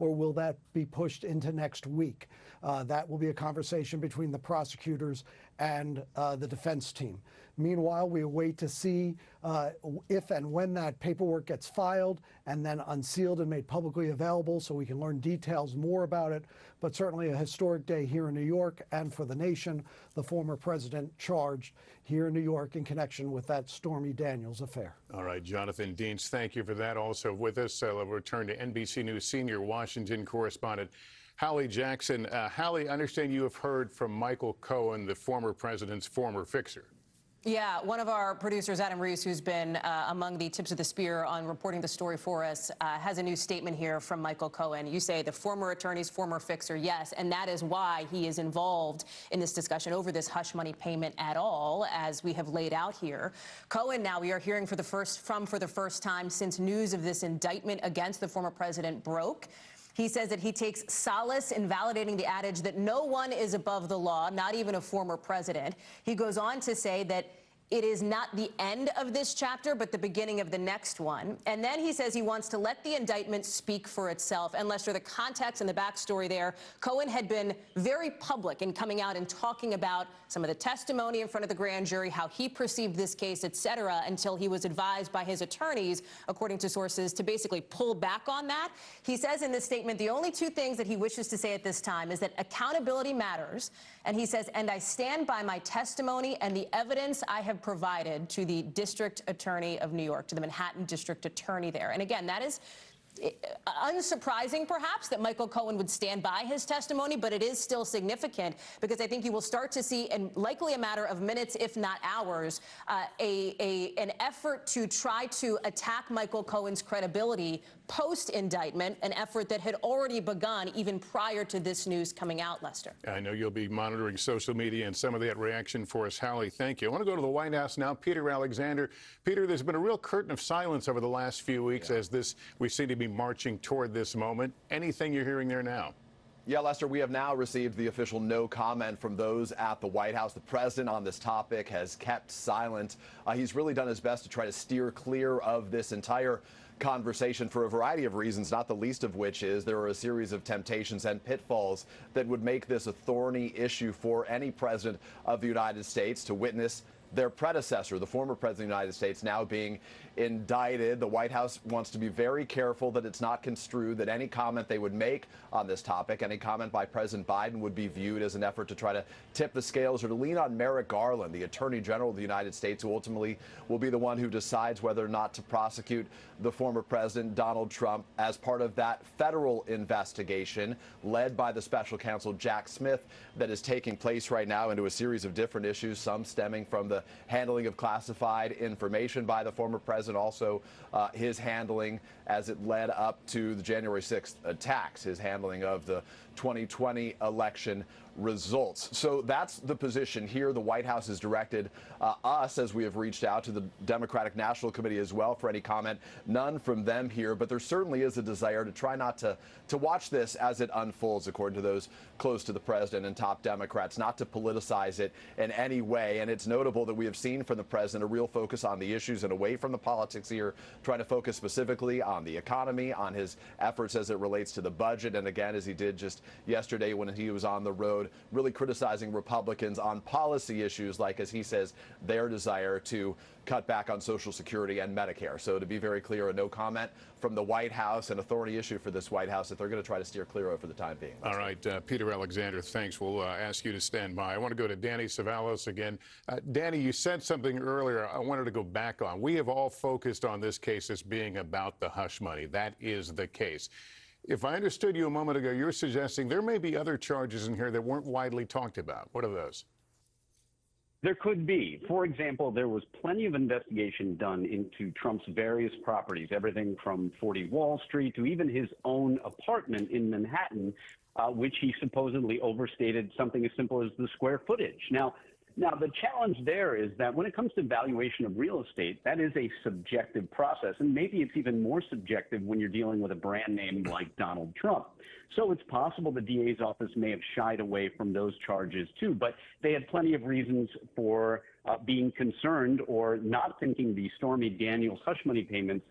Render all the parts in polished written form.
or will that be pushed into next week? That will be a conversation between the prosecutors and the defense team. Meanwhile, we await to see if and when that paperwork gets filed and then unsealed and made publicly available so we can learn details more about it. But certainly a historic day here in New York and for the nation. The former president charged here in New York in connection with that Stormy Daniels affair. All right, Jonathan Dienst, thank you for that. Also with us, we'll return to NBC News senior Washington correspondent Hallie Jackson. Hallie, I understand you have heard from Michael Cohen, the former president's former fixer. Yeah, one of our producers, Adam Reese, who's been among the tips of the spear on reporting the story for us, has a new statement here from Michael Cohen. You say the former attorney's former fixer, yes, and that is why he is involved in this discussion over this hush money payment at all, as we have laid out here. Cohen, now we are hearing for the first time since news of this indictment against the former president broke. He says that he takes solace in validating the adage that no one is above the law, not even a former president. He goes on to say that it is not the end of this chapter, but the beginning of the next one. And then he says he wants to let the indictment speak for itself. And Lester, the context and the backstory there, Cohen had been very public in coming out and talking about some of the testimony in front of the grand jury, how he perceived this case, et cetera, until he was advised by his attorneys, according to sources, to basically pull back on that. He says in this statement, the only two things that he wishes to say at this time is that accountability matters. And he says, and I stand by my testimony and the evidence I have provided to the district attorney of New York, to the Manhattan district attorney there. And again, that is unsurprising, perhaps, that Michael Cohen would stand by his testimony, but it is still significant because I think you will start to see, in likely a matter of minutes, if not hours, an effort to try to attack Michael Cohen's credibility post-indictment, an effort that had already begun even prior to this news coming out, Lester. I know you'll be monitoring social media and some of that reaction for us, Hallie. Thank you. I want to go to the White House now. Peter Alexander. Peter, there's been a real curtain of silence over the last few weeks as we seem to be marching toward this moment. Anything you're hearing there now? Yeah, Lester, we have now received the official no comment from those at the White House. The president on this topic has kept silent. He's really done his best to try to steer clear of this entire conversation for a variety of reasons, not the least of which is there are a series of temptations and pitfalls that would make this a thorny issue for any president of the United States to witness their predecessor, the former president of the United States, now being indicted. The White House wants to be very careful that it's not construed that any comment they would make on this topic, any comment by President Biden, would be viewed as an effort to try to tip the scales or to lean on Merrick Garland, the Attorney General of the United States, who ultimately will be the one who decides whether or not to prosecute the former president, Donald Trump, as part of that federal investigation led by the special counsel Jack Smith that is taking place right now into a series of different issues, some stemming from the handling of classified information by the former president, also his handling as it led up to the January 6th attacks, his handling of the 2020 election results. So that's the position here. The White House has directed us, as we have reached out to the Democratic National Committee as well for any comment. None from them here, but there certainly is a desire to try not to watch this as it unfolds, according to those close to the president and top Democrats, not to politicize it in any way. And it's notable that we have seen from the president a real focus on the issues and away from the politics here, trying to focus specifically on the economy, on his efforts as it relates to the budget, and again, as he did just yesterday when he was on the road, really criticizing Republicans on policy issues like, as he says, their desire to cut back on Social Security and Medicare. So to be very clear, a no comment from the White House, an authority issue for this White House that they're going to try to steer clear of for the time being. All right, Peter Alexander, thanks. We'll ask you to stand by. I want to go to Danny Savalos again. Danny, you said something earlier I wanted to go back on. We have all focused on this case as being about the hush money. That is the case. If I understood you a moment ago, you're suggesting there may be other charges in here that weren't widely talked about. What are those? There could be. For example, there was plenty of investigation done into Trump's various properties, everything from 40 Wall Street to even his own apartment in Manhattan, which he supposedly overstated something as simple as the square footage. Now, the challenge there is that when it comes to valuation of real estate, that is a subjective process, and maybe it's even more subjective when you're dealing with a brand name like Donald Trump. So it's possible the DA's office may have shied away from those charges too, but they had plenty of reasons for being concerned or not thinking the Stormy Daniels hush money payments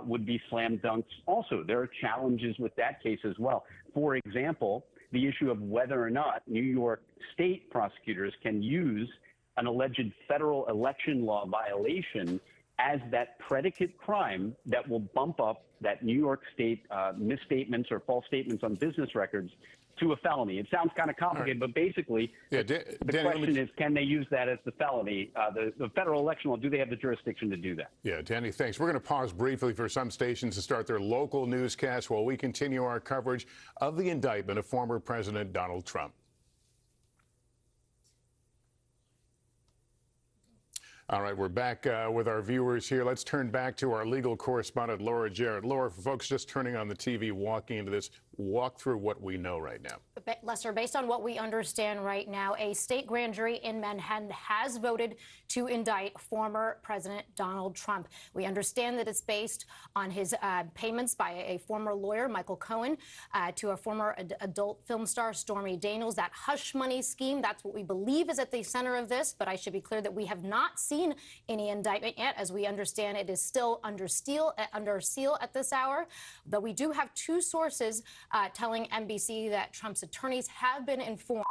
would be slam dunks also. There are challenges with that case as well. For example, the issue of whether or not New York state prosecutors can use an alleged federal election law violation as that predicate crime that will bump up that New York state misstatements or false statements on business records to a felony. It sounds kind of complicated, but basically the question is, can they use that as the felony? The federal election law, do they have the jurisdiction to do that? Yeah, Danny, thanks. We're going to pause briefly for some stations to start their local newscasts while we continue our coverage of the indictment of former President Donald Trump. All right, we're back with our viewers here. Let's turn back to our legal correspondent, Laura Jarrett. Laura, for folks just turning on the TV, walking into this, walk through what we know right now. Lester, based on what we understand right now, a state grand jury in Manhattan has voted to indict former President Donald Trump. We understand that it's based on his payments by a former lawyer, Michael Cohen, to a former adult film star, Stormy Daniels. That hush money scheme, that's what we believe is at the center of this. But I should be clear that we have not seen any indictment yet. As we understand, it is still under seal at this hour. Though we do have two sources telling NBC that Trump's attorneys have been informed